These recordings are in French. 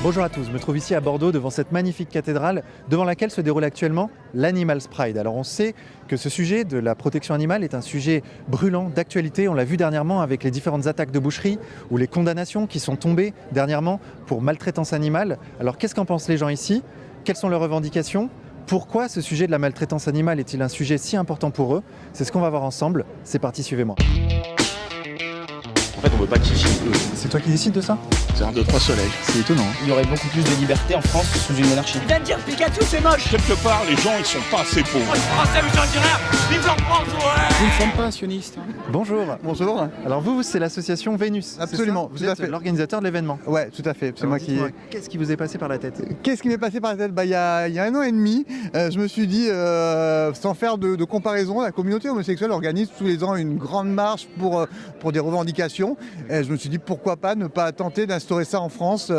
Bonjour à tous, je me trouve ici à Bordeaux devant cette magnifique cathédrale devant laquelle se déroule actuellement l'Animal Pride. Alors on sait que ce sujet de la protection animale est un sujet brûlant d'actualité. On l'a vu dernièrement avec les différentes attaques de boucherie ou les condamnations qui sont tombées dernièrement pour maltraitance animale. Alors qu'est-ce qu'en pensent les gens ici? Quelles sont leurs revendications? Pourquoi ce sujet de la maltraitance animale est-il un sujet si important pour eux? C'est ce qu'on va voir ensemble. C'est parti, suivez-moi. En fait, on veut pas qu'ils chient eux. C'est toi qui décides de ça? C'est 1, 2, 3 soleil. C'est étonnant. Il y aurait beaucoup plus de liberté en France sous une monarchie. Il vient de dire Pikachu, c'est moche. Quelque part, les gens, ils sont pas assez pauvres. Les Français, vous en direz rien. Vive la France, ouais. Nous ne sommes pas sionistes. Bonjour. Bonjour. Alors vous, c'est l'association Vénus. Absolument, Vous tout à êtes fait. l'organisateur de l'événement. Ouais, tout à fait. C'est Alors, moi qui. dites-moi, qu'est-ce qui vous est passé par la tête? Qu'est-ce qui m'est passé par la tête? Il y a 1 an et demi, je me suis dit, sans faire de comparaison, la communauté homosexuelle organise tous les ans une grande marche pour des revendications. Et je me suis dit, pourquoi pas ne pas tenter d'instaurer ça en France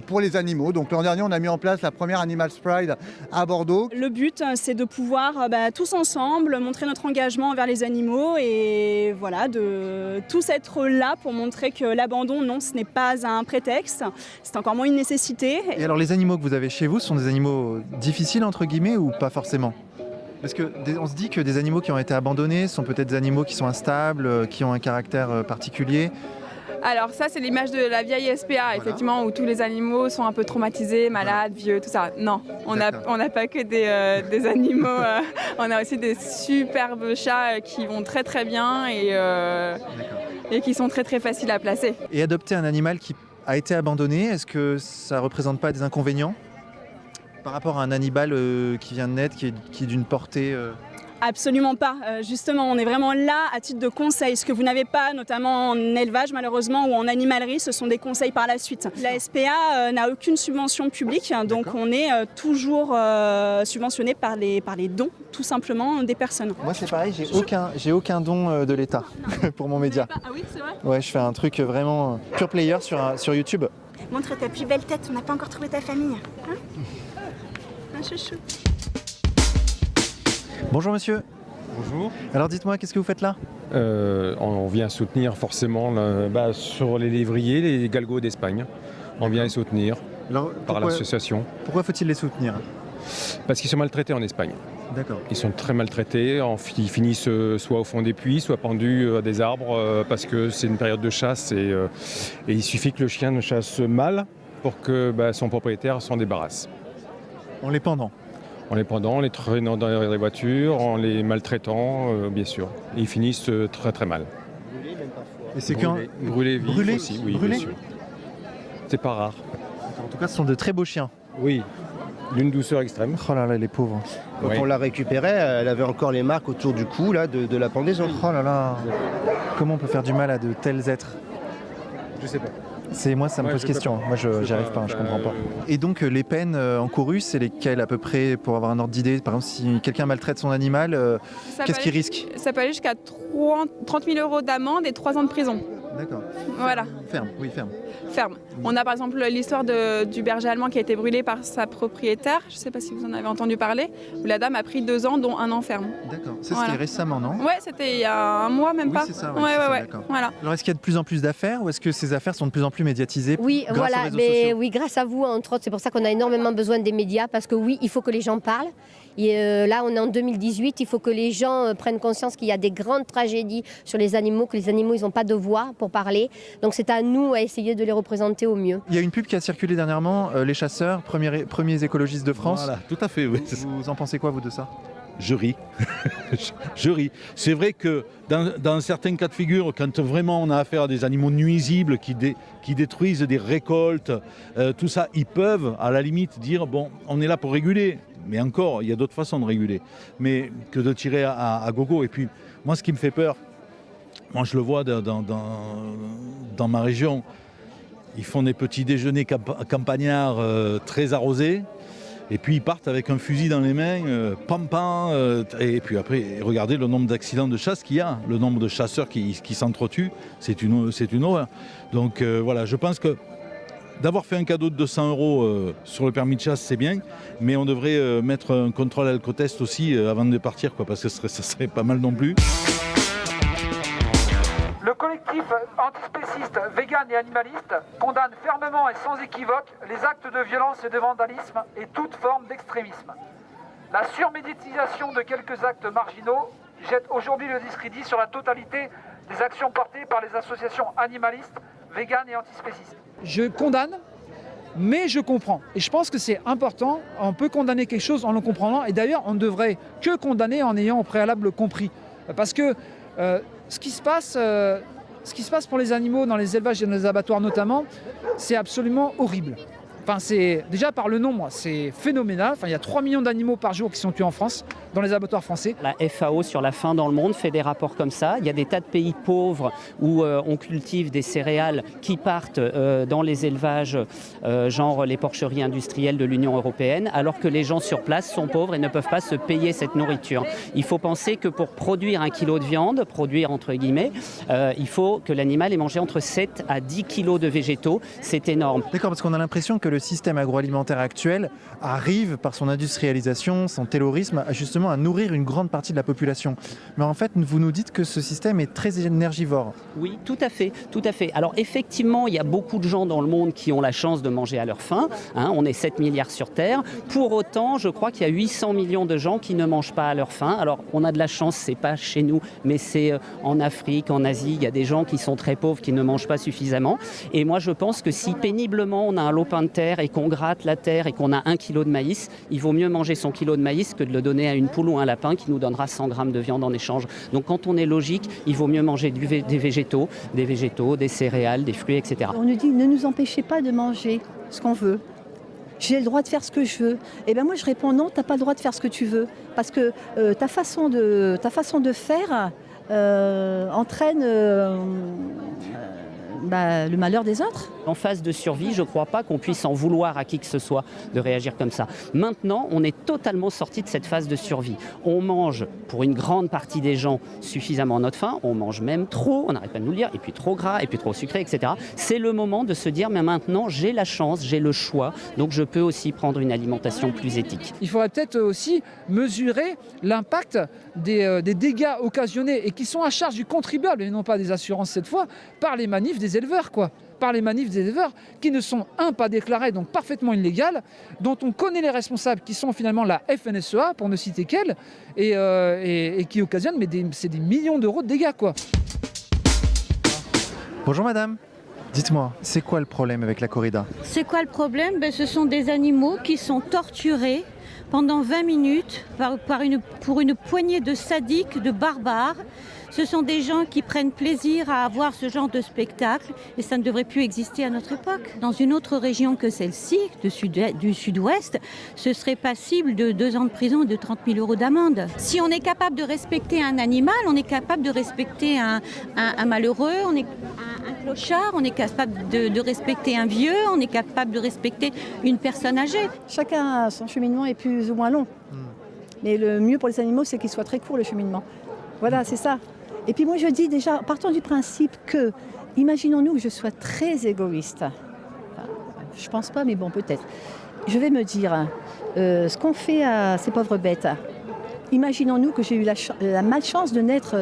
pour les animaux. Donc l'an dernier, on a mis en place la première Animal Pride à Bordeaux. Le but, c'est de pouvoir tous ensemble montrer notre engagement envers les animaux et voilà, de tous être là pour montrer que l'abandon, non, ce n'est pas un prétexte, c'est encore moins une nécessité. Et alors les animaux que vous avez chez vous sont des animaux difficiles entre guillemets ou pas forcément? Parce que on se dit que des animaux qui ont été abandonnés sont peut-être des animaux qui sont instables, qui ont un caractère particulier. Alors ça, c'est l'image de la vieille SPA, effectivement, où tous les animaux sont un peu traumatisés, malades, vieux, tout ça. Non, on n'a pas que des animaux, on a aussi des superbes chats qui vont très très bien et qui sont très très faciles à placer. Et adopter un animal qui a été abandonné, est-ce que ça ne représente pas des inconvénients par rapport à un animal qui vient de naître, qui est d'une portée Absolument pas. Justement, on est vraiment là à titre de conseil. Ce que vous n'avez pas, notamment en élevage malheureusement ou en animalerie, ce sont des conseils par la suite. La SPA n'a aucune subvention publique, donc on est toujours subventionné par les dons, tout simplement, des personnes. Moi c'est pareil, j'ai aucun don de l'État pour mon média. Ah oui, c'est vrai. Ouais, je fais un truc vraiment pure player sur YouTube. Montre ta plus belle tête, on n'a pas encore trouvé ta famille. Hein, un chouchou. Bonjour monsieur. Bonjour. Alors dites-moi, qu'est-ce que vous faites là? On vient soutenir forcément sur les lévriers, les galgos d'Espagne. On vient les soutenir par l'association. Pourquoi faut-il les soutenir? Parce qu'ils sont maltraités en Espagne. D'accord. Ils sont très maltraités, ils finissent soit au fond des puits, soit pendus à des arbres parce que c'est une période de chasse et il suffit que le chien ne chasse mal pour que son propriétaire s'en débarrasse. En les pendant? En les pendant, en les traînant dans les voitures, en les maltraitant, bien sûr. Et ils finissent très très mal. Et c'est brûlés vifs brûlés aussi, oui, brûlés bien sûr. C'est pas rare. En tout cas, ce sont de très beaux chiens. Oui, d'une douceur extrême. Oh là là, les pauvres. Quand on la récupérait, elle avait encore les marques autour du cou là, de la pendaison. Oh là là. Comment on peut faire du mal à de tels êtres? Je sais pas. Moi, ça me pose question. Moi, j'y arrive pas, je comprends pas. Et donc, les peines encourues, c'est lesquelles à peu près pour avoir un ordre d'idée? Par exemple, si quelqu'un maltraite son animal, qu'est-ce qu'il risque? Ça peut aller jusqu'à 30 000 € d'amende et 3 ans de prison. D'accord. Voilà. Ferme, oui, ferme. Ferme. On a par exemple l'histoire du berger allemand qui a été brûlé par sa propriétaire. Je ne sais pas si vous en avez entendu parler. Où la dame a pris 2 ans, dont 1 an ferme. D'accord. Ça, c'était récemment, non? Ouais, c'était il y a 1 mois, même pas. Oui, c'est ça. Ouais. Voilà. Alors, est-ce qu'il y a de plus en plus d'affaires ou est-ce que ces affaires sont de plus en plus médiatisées? Oui, grâce voilà. aux réseaux sociaux? Oui, grâce à vous, entre autres. C'est pour ça qu'on a énormément besoin des médias parce que oui, il faut que les gens parlent. Et là, on est en 2018. Il faut que les gens prennent conscience qu'il y a des grandes tragédies sur les animaux, que les animaux, ils n'ont pas de voix pour parler. Donc, c'est à nous à essayer de les représenter au mieux. Il y a une pub qui a circulé dernièrement, Les Chasseurs, premiers écologistes de France. Voilà, tout à fait, oui. Vous en pensez quoi, vous, de ça? Je ris. Je ris. C'est vrai que dans certains cas de figure, quand vraiment on a affaire à des animaux nuisibles qui détruisent des récoltes, tout ça, ils peuvent à la limite dire bon, on est là pour réguler. Mais encore, il y a d'autres façons de réguler. Mais que de tirer à gogo. Et puis, moi, ce qui me fait peur, moi je le vois dans ma région, ils font des petits déjeuners campagnards très arrosés. Et puis ils partent avec un fusil dans les mains, et puis après, regardez le nombre d'accidents de chasse qu'il y a, le nombre de chasseurs qui s'entretuent, c'est une horreur. Donc voilà, je pense que d'avoir fait un cadeau de 200 € sur le permis de chasse, c'est bien, mais on devrait mettre un contrôle alcotest aussi avant de partir, parce que ça serait pas mal non plus. Le collectif antispécistes, véganes et animalistes condamnent fermement et sans équivoque les actes de violence et de vandalisme et toute forme d'extrémisme. La surmédiatisation de quelques actes marginaux jette aujourd'hui le discrédit sur la totalité des actions portées par les associations animalistes, véganes et antispécistes. Je condamne, mais je comprends. Et je pense que c'est important. On peut condamner quelque chose en le comprenant. Et d'ailleurs, on ne devrait que condamner en ayant au préalable compris. Parce que ce qui se passe pour les animaux dans les élevages et dans les abattoirs notamment, c'est absolument horrible. Enfin, c'est déjà par le nombre, c'est phénoménal. Enfin, il y a 3 millions d'animaux par jour qui sont tués en France, dans les abattoirs français. La FAO sur la faim dans le monde fait des rapports comme ça. Il y a des tas de pays pauvres où on cultive des céréales qui partent dans les élevages, genre les porcheries industrielles de l'Union européenne, alors que les gens sur place sont pauvres et ne peuvent pas se payer cette nourriture. Il faut penser que pour produire 1 kilo de viande, produire entre guillemets, il faut que l'animal ait mangé entre 7 à 10 kilos de végétaux. C'est énorme. D'accord, parce qu'on a l'impression que le système agroalimentaire actuel arrive, par son industrialisation, son terrorisme, justement à nourrir une grande partie de la population. Mais en fait, vous nous dites que ce système est très énergivore. Oui, tout à fait, tout à fait. Alors effectivement, il y a beaucoup de gens dans le monde qui ont la chance de manger à leur faim. On est 7 milliards sur Terre. Pour autant, je crois qu'il y a 800 millions de gens qui ne mangent pas à leur faim. Alors on a de la chance, c'est pas chez nous, mais c'est en Afrique, en Asie. Il y a des gens qui sont très pauvres, qui ne mangent pas suffisamment. Et moi, je pense que si péniblement on a un lopin de terre et qu'on gratte la terre et qu'on a 1 kilo de maïs, il vaut mieux manger son kilo de maïs que de le donner à une poule ou un lapin qui nous donnera 100 grammes de viande en échange. Donc quand on est logique, il vaut mieux manger des végétaux, des céréales, des fruits, etc. On nous dit ne nous empêchez pas de manger ce qu'on veut. J'ai le droit de faire ce que je veux. Et bien moi je réponds non, tu n'as pas le droit de faire ce que tu veux. Parce que ta façon de faire entraîne le malheur des autres. En phase de survie, je ne crois pas qu'on puisse en vouloir à qui que ce soit de réagir comme ça. Maintenant, on est totalement sorti de cette phase de survie. On mange, pour une grande partie des gens, suffisamment à notre faim. On mange même trop, on n'arrête pas de nous le dire, et puis trop gras, et puis trop sucré, etc. C'est le moment de se dire, mais maintenant, j'ai la chance, j'ai le choix, donc je peux aussi prendre une alimentation plus éthique. Il faudrait peut-être aussi mesurer l'impact des dégâts occasionnés et qui sont à charge du contribuable, et non pas des assurances cette fois, par les manifs des éleveurs, quoi. Par les manifs des éleveurs qui ne sont, pas déclarés, donc parfaitement illégales, dont on connaît les responsables qui sont finalement la FNSEA, pour ne citer qu'elle, et qui occasionnent c'est des millions d'euros de dégâts, quoi. Bonjour madame, dites-moi, c'est quoi le problème avec la corrida? C'est quoi le problème? Ce sont des animaux qui sont torturés pendant 20 minutes pour une poignée de sadiques, de barbares. Ce sont des gens qui prennent plaisir à avoir ce genre de spectacle et ça ne devrait plus exister à notre époque. Dans une autre région que celle-ci, du sud-ouest, ce serait passible de 2 ans de prison et de 30 000 euros d'amende. Si on est capable de respecter un animal, on est capable de respecter un malheureux, on est un clochard, on est capable de respecter un vieux, on est capable de respecter une personne âgée. Chacun, son cheminement est plus ou moins long. Mais le mieux pour les animaux, c'est qu'il soit très court, le cheminement. Voilà, c'est ça. Et puis moi je dis déjà, partons du principe que, imaginons-nous que je sois très égoïste. Enfin, je pense pas, mais bon, peut-être. Je vais me dire, ce qu'on fait à ces pauvres bêtes, imaginons-nous que j'ai eu la malchance de naître...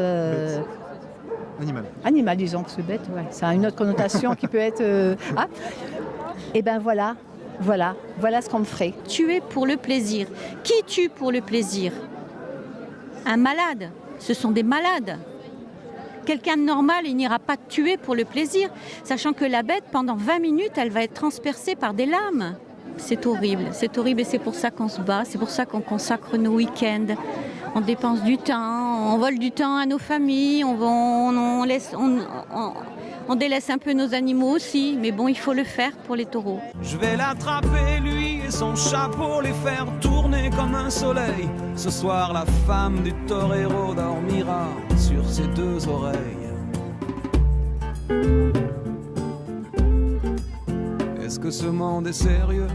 Animal, disons, parce que bête, ouais, ça a une autre connotation qui peut être... Et ben voilà ce qu'on me ferait. Tuer pour le plaisir. Qui tue pour le plaisir? Un malade. Ce sont des malades. Quelqu'un de normal, il n'ira pas tuer pour le plaisir, sachant que la bête, pendant 20 minutes, elle va être transpercée par des lames. C'est horrible et c'est pour ça qu'on se bat, c'est pour ça qu'on consacre nos week-ends. On dépense du temps, on vole du temps à nos familles, on délaisse un peu nos animaux aussi, mais bon, il faut le faire pour les taureaux. Je vais l'attraper, lui et son chapeau, les faire tourner comme un soleil. Ce soir, la femme du torero dormira sur ses 2 oreilles. Est-ce que ce monde est sérieux?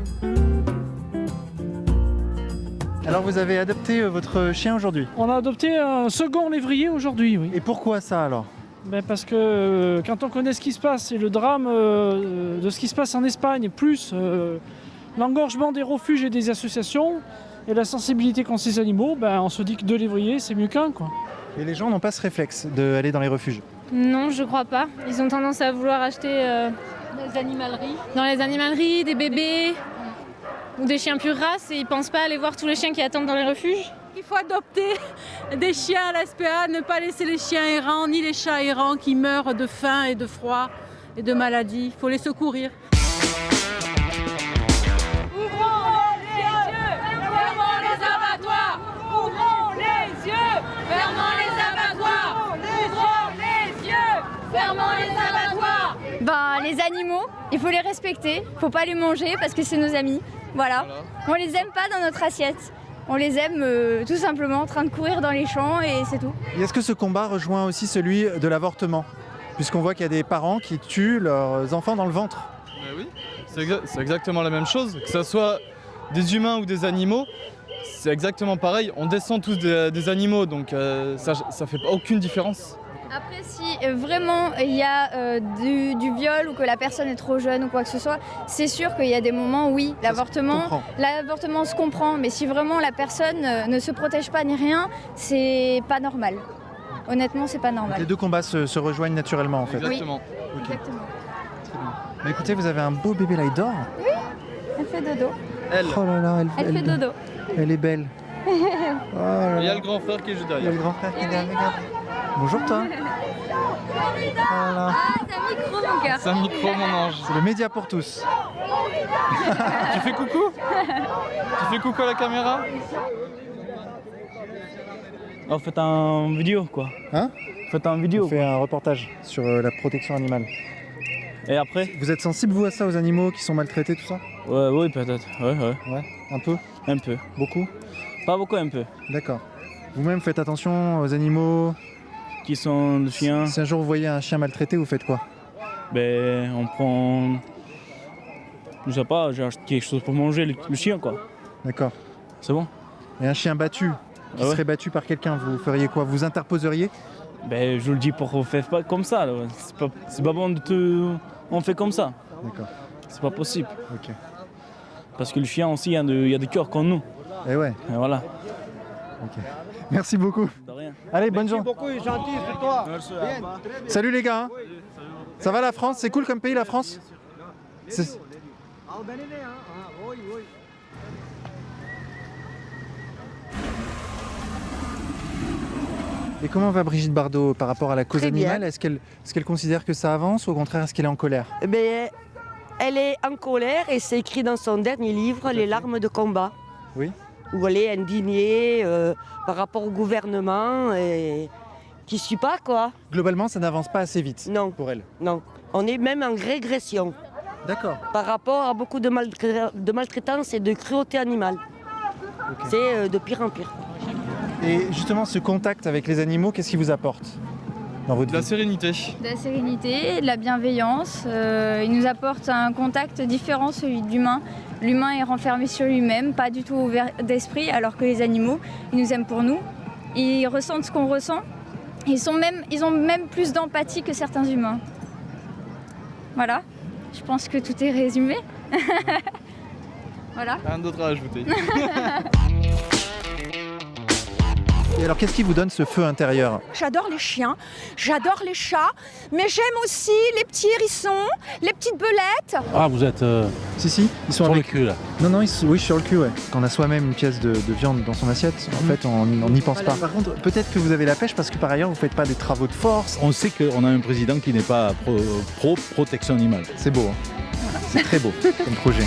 Alors vous avez adopté votre chien aujourd'hui? On a adopté un second lévrier aujourd'hui, oui. Et pourquoi ça alors? Parce que quand on connaît ce qui se passe et le drame de ce qui se passe en Espagne, plus l'engorgement des refuges et des associations et la sensibilité qu'ont ces animaux, on se dit que 2 lévriers c'est mieux qu'un, quoi. Et les gens n'ont pas ce réflexe d'aller dans les refuges? Non, je crois pas. Ils ont tendance à vouloir acheter des animaleries. Dans les animaleries, des bébés ou des chiens pure race et ils pensent pas aller voir tous les chiens qui attendent dans les refuges. Il faut adopter des chiens à la SPA, ne pas laisser les chiens errants ni les chats errants qui meurent de faim et de froid et de maladie. Il faut les secourir. Ouvrons les yeux, fermons les abattoirs. Ouvrons les yeux, fermons les abattoirs. Ouvrons les yeux, fermons les abattoirs. Les animaux, il faut les respecter, faut pas les manger parce que c'est nos amis. Voilà. On les aime pas dans notre assiette. On les aime tout simplement en train de courir dans les champs et c'est tout. Et est-ce que ce combat rejoint aussi celui de l'avortement? Puisqu'on voit qu'il y a des parents qui tuent leurs enfants dans le ventre. Oui, c'est exactement la même chose. Que ce soit des humains ou des animaux, c'est exactement pareil. On descend tous des animaux, donc ça fait aucune différence. Après, si vraiment il y a du viol ou que la personne est trop jeune ou quoi que ce soit, c'est sûr qu'il y a des moments où oui, l'avortement se comprend, mais si vraiment la personne ne se protège pas ni rien, c'est pas normal. Honnêtement, c'est pas normal. Les deux combats se rejoignent naturellement en fait. Exactement. Oui, exactement. Bah, écoutez, vous avez un beau bébé là, il dort. Oui, elle fait dodo. Oh là là, Elle fait dodo. Elle est belle. Oh là là. Il y a le grand frère qui est juste derrière. Il y a le grand frère qui est derrière, regarde. Bonjour toi. Voilà. Ah, c'est un micro mon cœur. C'est un micro mon ange. C'est le média pour tous. Tu fais coucou? Tu fais coucou à la caméra? On fait un vidéo quoi. Hein? Faites un vidéo. On fait un reportage sur la protection animale. Et après? Vous êtes sensible vous à ça, aux animaux qui sont maltraités, tout ça? Ouais, oui peut-être. Ouais. Un peu? Un peu. Beaucoup? Pas beaucoup, un peu. D'accord. Vous-même faites attention aux animaux qui sont des chiens. Si un jour vous voyez un chien maltraité, vous faites quoi? Ben, on prend... Je sais pas, j'achète quelque chose pour manger le chien quoi. D'accord. C'est bon. Et un chien battu, qui serait battu par quelqu'un, vous feriez quoi? Vous interposeriez? Ben, je le dis pour faire pas comme ça. C'est pas bon de te... On fait comme ça. D'accord. C'est pas possible. Ok. Parce que le chien aussi, il y a des cœurs comme nous. Et ouais. Et voilà. Ok. Merci beaucoup. De rien. Allez, bonne journée. Beaucoup, il est gentil, c'est toi. Salut les gars. Ça va la France? C'est cool comme pays la France? Et comment va Brigitte Bardot par rapport à la cause animale? Est-ce qu'elle considère que ça avance ou au contraire est-ce qu'elle est en colère? Elle est en colère et c'est écrit dans son dernier livre, Les larmes de combat. Oui. Où elle est indignée par rapport au gouvernement et qui ne suit pas quoi. Globalement, ça n'avance pas assez vite pour elle. Non, on est même en régression. D'accord. Par rapport à beaucoup de maltraitance et de cruauté animale. Okay. C'est de pire en pire. Et justement, ce contact avec les animaux, qu'est-ce qui vous apporte dans votre vie? La sérénité. De la sérénité, de la bienveillance. Il nous apporte un contact différent, celui de l'humain. L'humain est renfermé sur lui-même, pas du tout ouvert d'esprit, alors que les animaux, ils nous aiment pour nous. Ils ressentent ce qu'on ressent. Ils ont même plus d'empathie que certains humains. Voilà, je pense que tout est résumé. Voilà. Rien d'autre à ajouter. Et alors, qu'est-ce qui vous donne ce feu intérieur? J'adore les chiens, j'adore les chats, mais j'aime aussi les petits hérissons, les petites belettes. Ah, vous êtes... Si, ils sont sur avec... le cul, là. Non, oui, sur le cul, ouais. Quand on a soi-même une pièce de viande dans son assiette, en fait, on n'y pense pas. Par contre, peut-être que vous avez la pêche parce que par ailleurs, vous ne faites pas des travaux de force. On sait qu'on a un président qui n'est pas pro-protection animale. C'est beau, hein. C'est très beau comme projet.